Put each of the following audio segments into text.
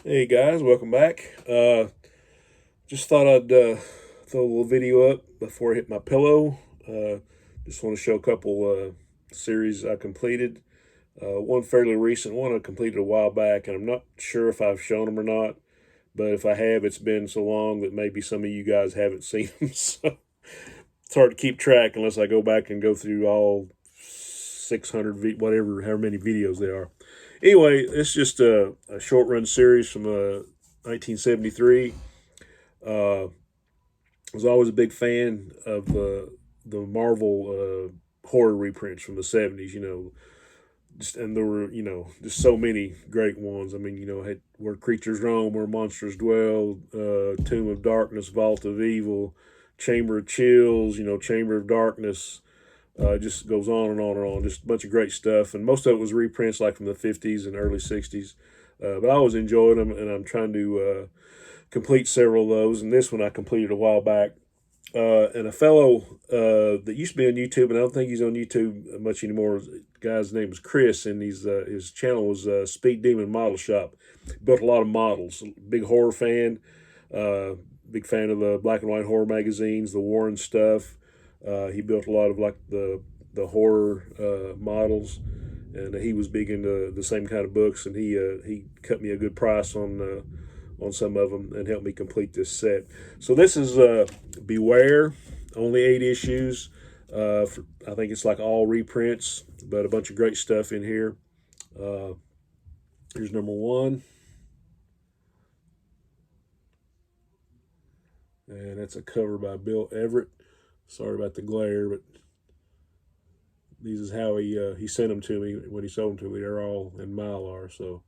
Hey guys, welcome back. Just thought I'd throw a little video up before I hit my pillow. Just want to show a couple series I completed. One fairly recent, one I completed a while back, and I'm not sure if I've shown them or not. But if I have, it's been so long that maybe some of you guys haven't seen them. So it's hard to keep track unless I go back and go through all 600, whatever, however many videos there are. Anyway, it's just a short run series from 1973. I was always a big fan of the Marvel horror reprints from the 70s. And there were just so many great ones. I mean, had Where Creatures Roam, Where Monsters Dwell, Tomb of Darkness, Vault of Evil, Chamber of Chills, Chamber of Darkness. Just goes on and on and on. Just a bunch of great stuff, and most of it was reprints like from the 50s and early 60s. But I always enjoyed them, and I'm trying to complete several of those. And this one I completed a while back. And a fellow that used to be on YouTube, and I don't think he's on YouTube much anymore. The guy's name was Chris, and his channel was Speed Demon Model Shop. Built a lot of models. Big horror fan. Big fan of the black and white horror magazines, the Warren stuff. He built a lot of like the horror models, and he was big into the same kind of books. And he cut me a good price on some of them and helped me complete this set. So this is Beware, only 8 issues. I think it's like all reprints, but a bunch of great stuff in here. Here's number 1. And that's a cover by Bill Everett. Sorry about the glare, but these is how he sent them to me when he sold them to me. They're all in Mylar, so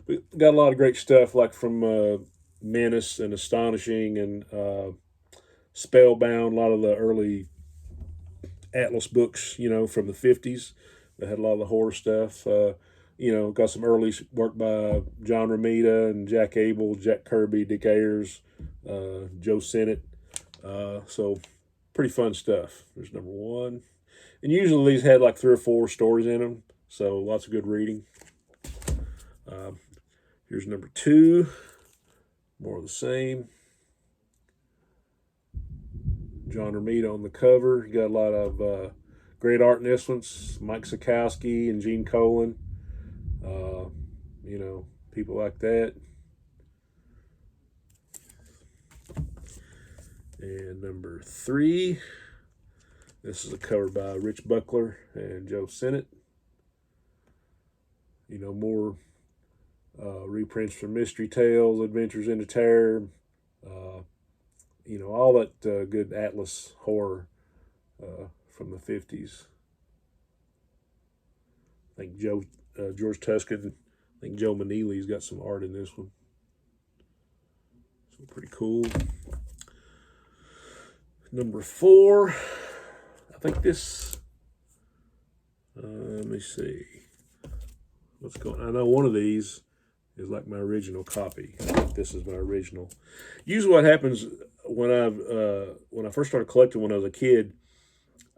we got a lot of great stuff like from Menace and Astonishing and Spellbound. A lot of the early Atlas books, from the 50s. They had a lot of the horror stuff. Got some early work by John Romita and Jack Abel, Jack Kirby, Dick Ayers, Joe Sennett. So pretty fun stuff. There's number 1. And usually these had like 3 or 4 stories in them, so lots of good reading. Here's number 2. More of the same. John Romita on the cover. You got a lot of great art in this one. Mike Sikowski and Gene Colan. People like that. And number 3. This is a cover by Rich Buckler and Joe Sennett. More reprints from Mystery Tales, Adventures into Terror, all that good Atlas horror from the 50s. I think George Tuscan, I think Joe Maneely's got some art in this one. So pretty cool. Number 4, I think this, let me see. What's going on? I know one of these is like my original copy. I think this is my original. Usually what happens when I first started collecting when I was a kid,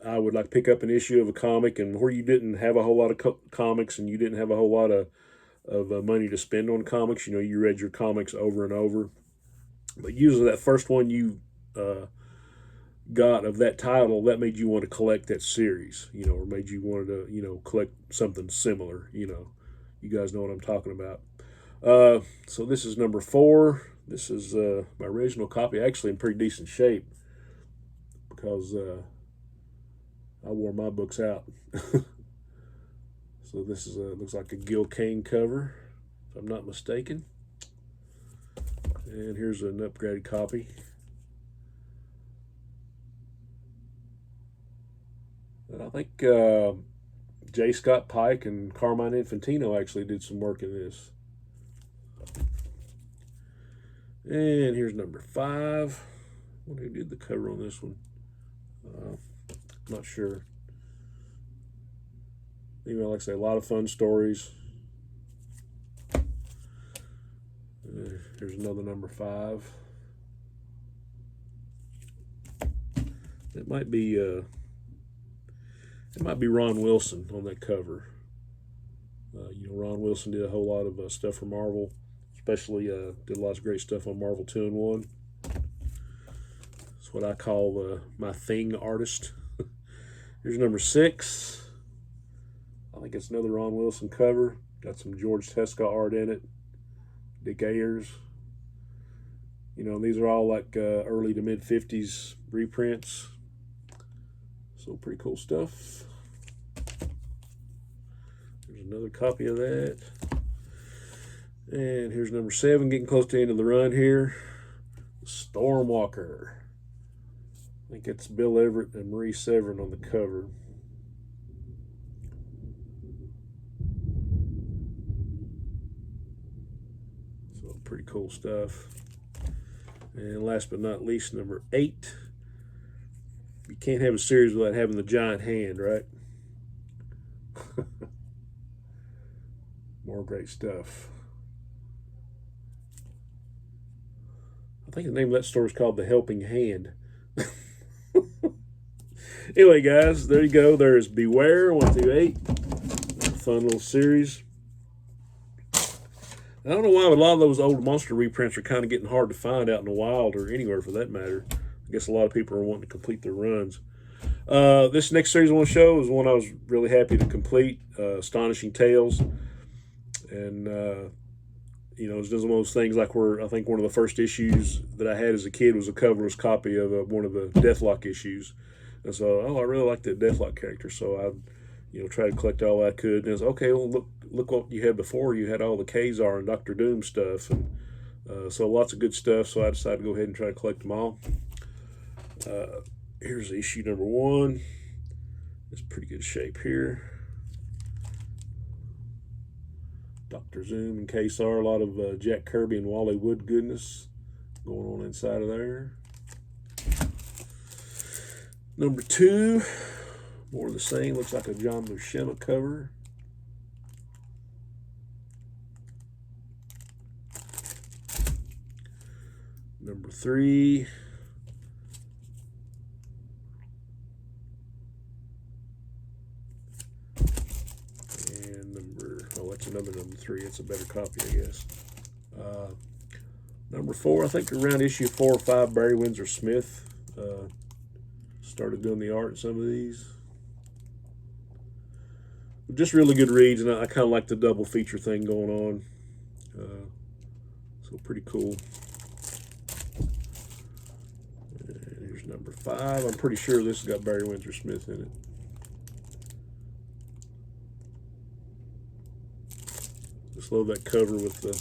I would like pick up an issue of a comic, and where you didn't have a whole lot of comics and you didn't have a whole lot of money to spend on comics, you read your comics over and over. But usually that first one you got of that title, that made you want to collect that series, or made you want to, collect something similar, You guys know what I'm talking about. So this is number 4. This is my original copy, actually in pretty decent shape because I wore my books out. So this is looks like a Gil Kane cover, if I'm not mistaken. And here's an upgraded copy. And I think J. Scott Pike and Carmine Infantino actually did some work in this. And here's number 5. I wonder who did the cover on this one. Not sure. Like I say, a lot of fun stories. Here's another number 5. It might be Ron Wilson on that cover. Ron Wilson did a whole lot of stuff for Marvel. especially did lots of great stuff on Marvel 2-in-1. That's what I call my thing artist. Here's number 6. I think it's another Ron Wilson cover. Got some George Tesca art in it. Dick Ayers. You know, these are all like early to mid 50s reprints. So pretty cool stuff. There's another copy of that. And here's number 7, getting close to the end of the run here. Stormwalker. I think it's Bill Everett and Marie Severin on the cover. So pretty cool stuff. And last but not least, number 8. You can't have a series without having the giant hand, right? More great stuff. I think the name of that story is called The Helping Hand. Anyway, guys, there you go. There's Beware 1 through 8. Fun little series. I don't know why, but a lot of those old monster reprints are kind of getting hard to find out in the wild or anywhere for that matter. I guess a lot of people are wanting to complete their runs. This next series I want to show is one I was really happy to complete, Astonishing Tales. And, you know, it's just one of those things like where I think one of the first issues that I had as a kid was a coverless copy of one of the Deathlock issues. And so, I really liked that Deathlock character, so I, you know, tried to collect all I could. And it was, okay, well, look what you had before. You had all the Kazar and Dr. Doom stuff. And so lots of good stuff, so I decided to go ahead and try to collect them all. Here's issue number 1. It's pretty good shape here. Dr. Zoom and Kazar, a lot of Jack Kirby and Wally Wood goodness going on inside of there. Number 2, more of the same, looks like a John Buscema cover. Number 3, that's another number 3. It's a better copy, I guess. Number 4, I think around issue 4 or 5, Barry Windsor Smith started doing the art in some of these. Just really good reads, and I kind of like the double feature thing going on. So pretty cool. And here's number 5. I'm pretty sure this has got Barry Windsor Smith in it. Just love that cover with the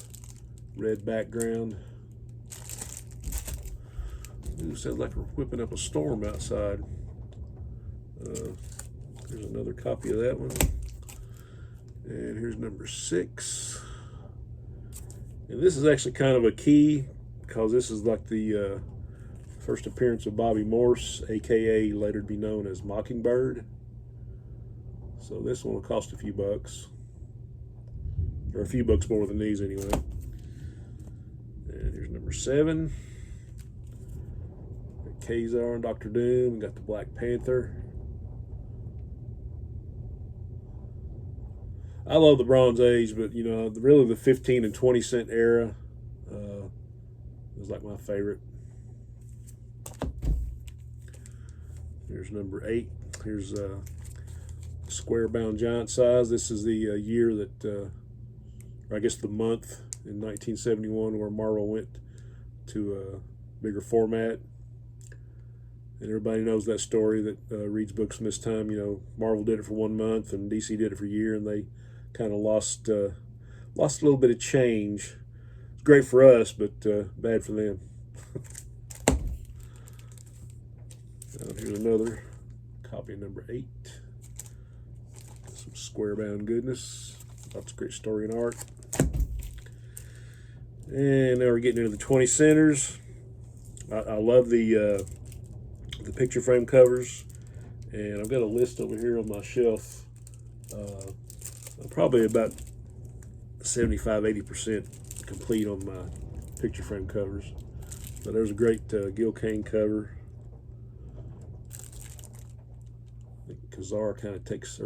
red background. It sounds like we're whipping up a storm outside. Here's another copy of that one. And here's number 6. And this is actually kind of a key because this is like the first appearance of Bobby Morse, aka later to be known as Mockingbird. So this one will cost a few bucks. Or a few bucks more than these anyway. And here's number 7. Kazar and Dr. Doom. Got the Black Panther. I love the Bronze Age, but you know, really the 15 and 20 cent era was like my favorite. Here's number 8. Here's square bound giant size. This is the year that, or I guess the month in 1971 where Marvel went to a bigger format. And everybody knows that story that reads books from this time. You know, Marvel did it for 1 month and DC did it for a year, and they kind of lost a little bit of change. It's great for us, but bad for them. Here's another copy of number 8. Some square bound goodness. Lots of great story and art. And now we're getting into the 20 centers. I love the picture frame covers, and I've got a list over here on my shelf. I'm probably about 75-80% complete on my picture frame covers. But there's a great Gil Kane cover. I think Kazar kind of takes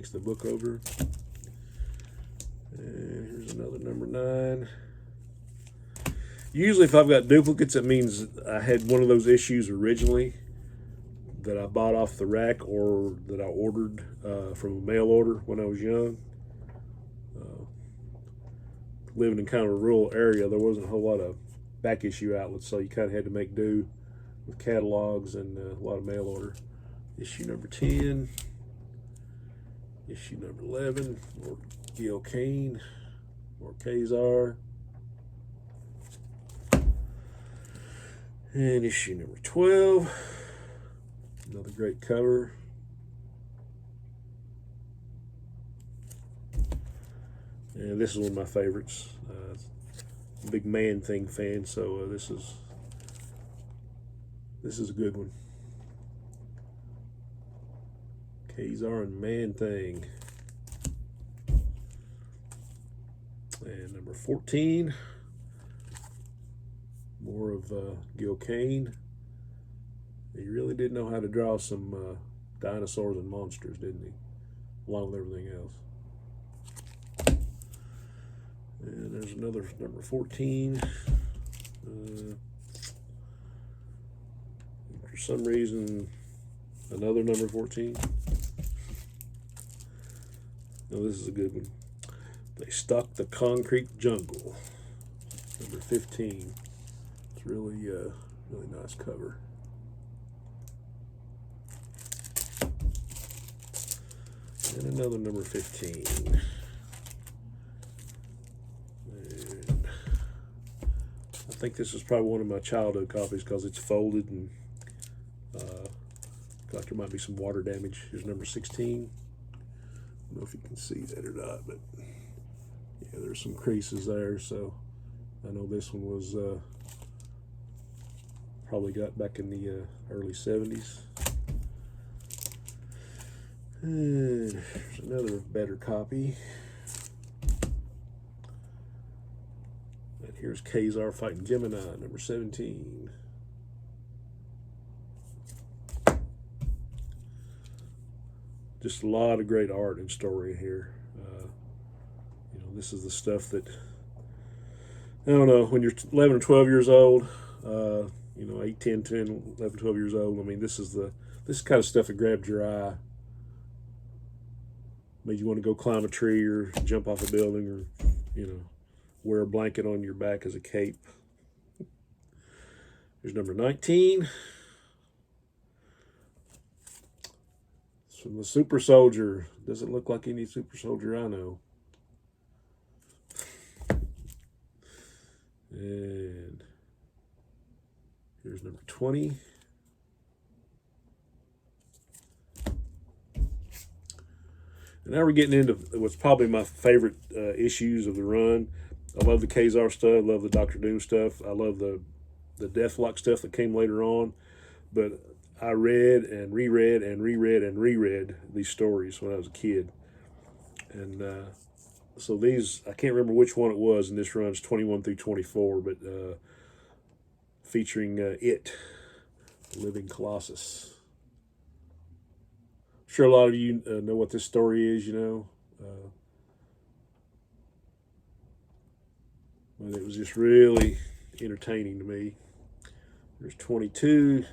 the book over. And here's another number 9. Usually if I've got duplicates, it means I had one of those issues originally that I bought off the rack or that I ordered from a mail order when I was young. Living in kind of a rural area, there wasn't a whole lot of back issue outlets, so you kind of had to make do with catalogs and a lot of mail order. Issue number 10, issue number 11, more Gil Kane, more Kazar, and issue number 12, another great cover. And this is one of my favorites. Big Man Thing fan, so this is a good one. Kazar and Man Thing. And number 14, more of Gil Kane. He really did know how to draw some dinosaurs and monsters, didn't he? Along with everything else. And there's another number 14. For some reason, another number 14. No, this is a good one. They Stalk the Concrete Jungle. Number 15. It's really, really nice cover. And another number 15. I think this is probably one of my childhood copies because it's folded and like there might be some water damage. Here's number 16. I don't know if you can see that or not, but yeah, there's some creases there. So I know this one was probably got back in the early 70s. And there's another better copy. Here's Kazar fighting Gemini, number 17. Just a lot of great art and story here. You know, this is the stuff that, I don't know, when you're 11 or 12 years old, you know, 8, 10, 10, 11, 12 years old, I mean, this is kind of stuff that grabbed your eye. Made you want to go climb a tree or jump off a building or, you know, wear a blanket on your back as a cape. Here's number 19. It's from the Super Soldier. Doesn't look like any Super Soldier I know. And here's number 20. And now we're getting into what's probably my favorite issues of the run. I love the Kazar stuff. I love the Dr. Doom stuff. I love the Deathlock stuff that came later on. But I read and reread and reread and reread these stories when I was a kid. And so these, I can't remember which one it was, and this runs 21 through 24, but featuring It, Living Colossus. I'm sure a lot of you know what this story is, you know. But it was just really entertaining to me. There's 22.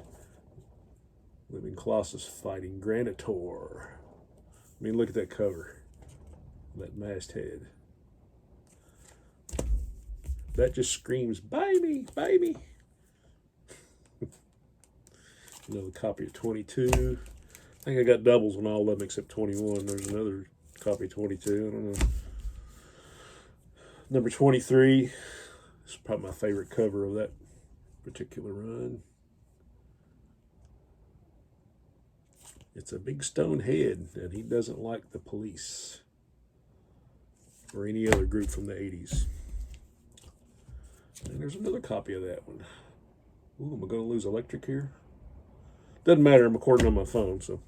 Living Colossus fighting Granitor. I mean, look at that cover. That masthead. That just screams, buy me, buy me. Another copy of 22. I think I got doubles on all of them except 21. There's another copy of 22. I don't know. Number 23. This is probably my favorite cover of that particular run. It's a big stone head, and he doesn't like the police or any other group from the 80s. And there's another copy of that one. Ooh, am I going to lose electric here? Doesn't matter, I'm recording on my phone, so.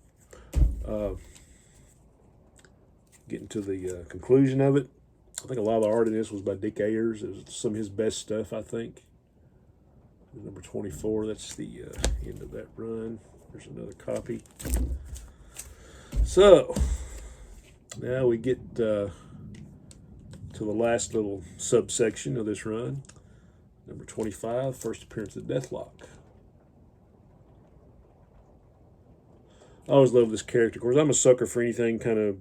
Getting to the conclusion of it. I think a lot of the art in this was by Dick Ayers. It was some of his best stuff, I think. Number 24, that's the end of that run. There's another copy. So, now we get to the last little subsection of this run. Number 25, first appearance of Deathlock. I always love this character. Of course, I'm a sucker for anything kind of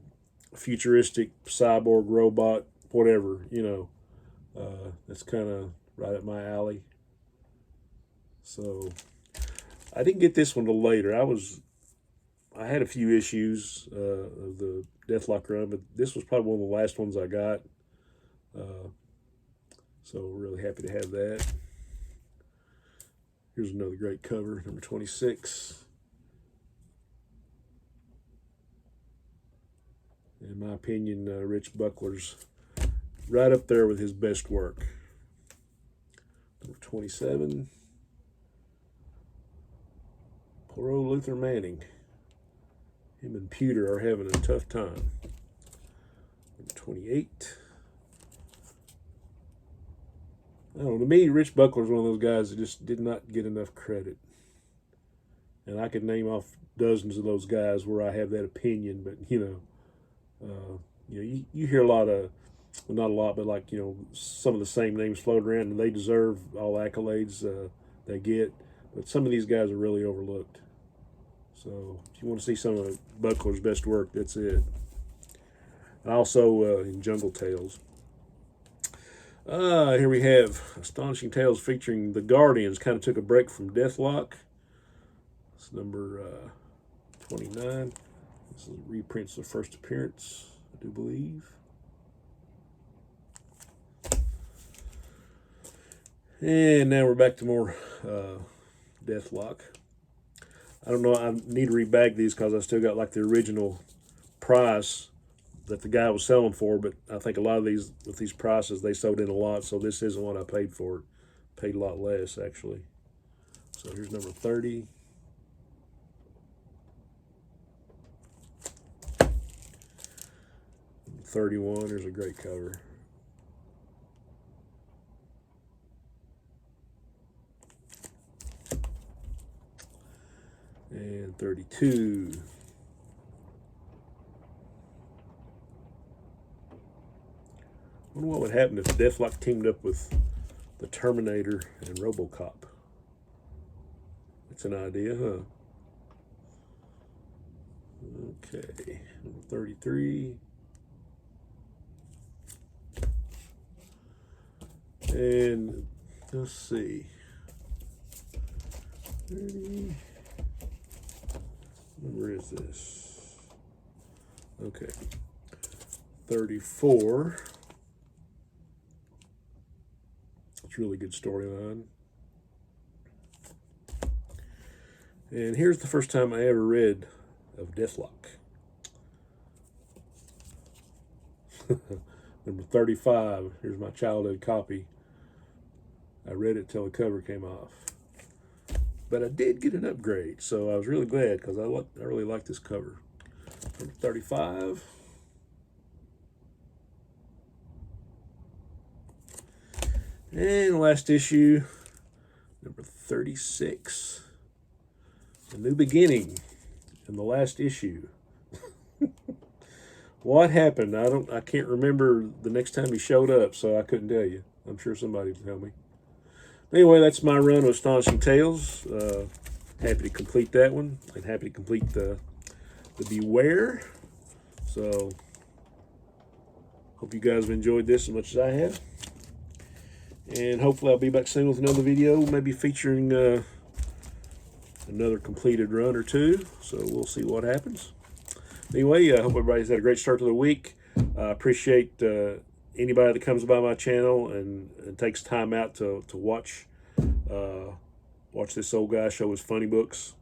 futuristic, cyborg, robot, whatever, you know. That's kind of right up my alley. So I didn't get this one till later. I had a few issues of the Deathlock run, but this was probably one of the last ones I got. So really happy to have that. Here's another great cover, number 26. In my opinion, Rich Buckler's right up there with his best work. Number 27. Poor old Luther Manning. Him and Pewter are having a tough time. Number 28. I don't know, to me, Rich Buckler's one of those guys that just did not get enough credit. And I could name off dozens of those guys where I have that opinion, but you hear a lot of, well, not a lot, but like, some of the same names floating around, and they deserve all accolades they get. But some of these guys are really overlooked. So if you want to see some of Buckler's best work, that's it. And also in Jungle Tales. Here we have Astonishing Tales featuring the Guardians. Kind of took a break from Deathlock. It's number 29. This is reprints of first appearance, I do believe. And now we're back to more Deathlock. I don't know, I need to rebag these because I still got like the original price that the guy was selling for, but I think a lot of these, with these prices, they sold in a lot, so this isn't what I paid for it. Paid a lot less, actually. So here's number 30. Number 31, there's a great cover. And 32. I wonder what would happen if Deathlock teamed up with the Terminator and RoboCop. That's an idea, huh? Okay, number 33. And let's see. 30. Where is this? Okay. 34. It's a really good storyline. And here's the first time I ever read of Deathlock. Number 35. Here's my childhood copy. I read it till the cover came off. But I did get an upgrade, so I was really glad because I really like this cover. Number 35. And last issue, number 36. A new beginning in the last issue. What happened? I can't remember the next time he showed up, so I couldn't tell you. I'm sure somebody will tell me. Anyway, that's my run of Astonishing Tales. Happy to complete that one, and happy to complete the Beware. So, hope you guys have enjoyed this as much as I have. And hopefully I'll be back soon with another video, maybe featuring another completed run or two. So we'll see what happens. Anyway, I hope everybody's had a great start to the week. I appreciate anybody that comes by my channel and takes time out to watch this old guy show his funny books.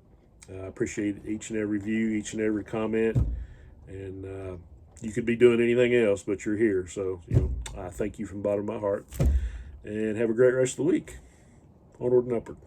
I appreciate each and every view, each and every comment, and you could be doing anything else, but you're here. So I thank you from the bottom of my heart, and have a great rest of the week. Onward and upward.